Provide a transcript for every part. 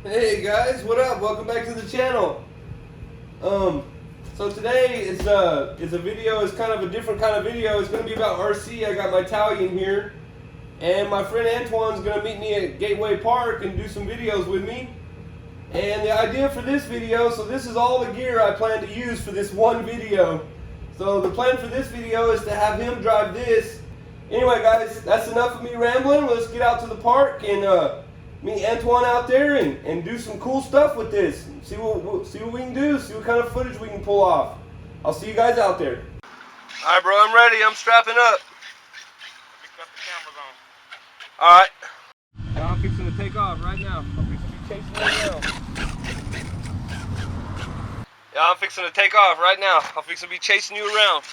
Hey guys, what up? Welcome back to the channel. So today is a video. It's kind of a different kind of video. It's going to be about RC. I got my Talion here, and my friend Antoine's going to meet me at Gateway Park and do some videos with me. And the idea for this video, so this is all the gear I plan to use for this one video. So the plan for this video is to have him drive this. Anyway guys, that's enough of me rambling. Let's get out to the park and meet Antoine out there and do some cool stuff with this. See what we can do, see what kind of footage we can pull off. I'll see you guys out there. Alright bro, I'm ready, I'm strapping up. Got the cameras on. Alright. Now I'm fixing to take off right now. I'm fixing to be chasing you around. Yeah, I'm fixing to take off right now. I'm fixing to be chasing you around.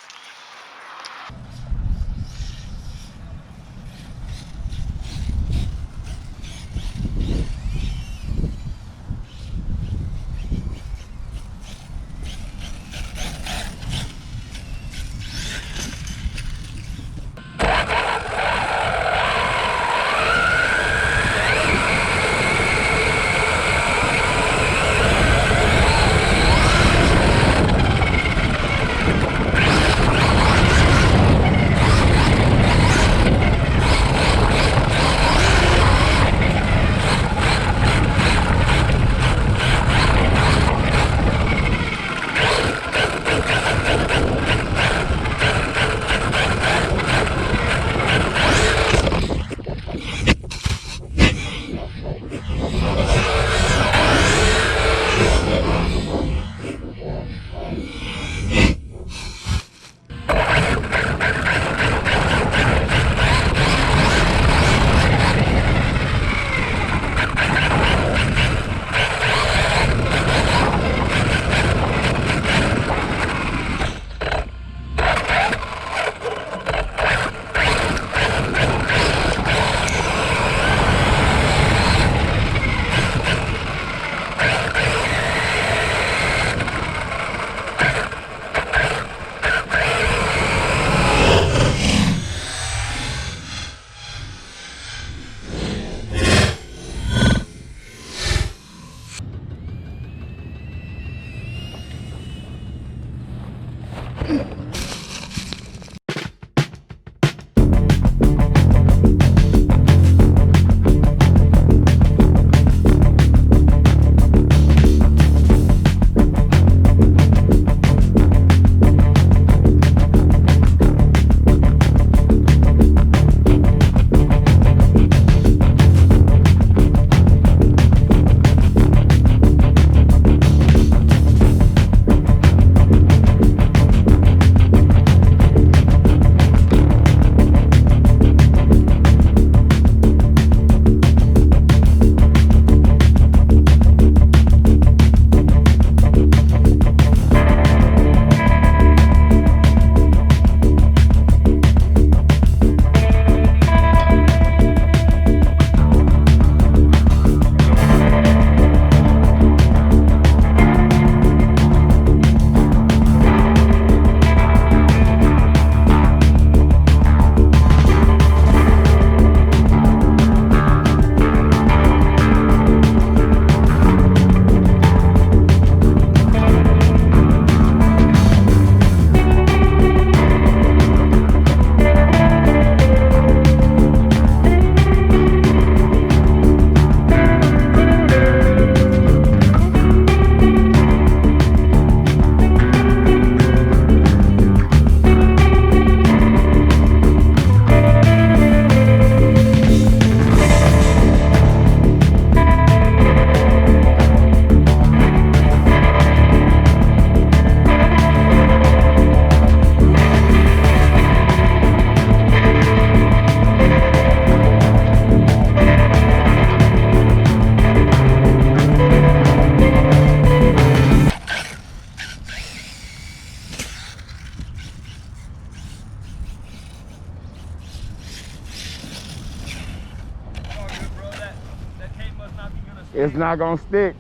It's not gonna stick.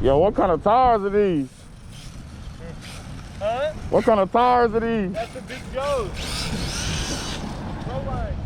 Yo, what kind of tires are these? Huh? What kind of tires are these? That's the Big Joe's. Pro line.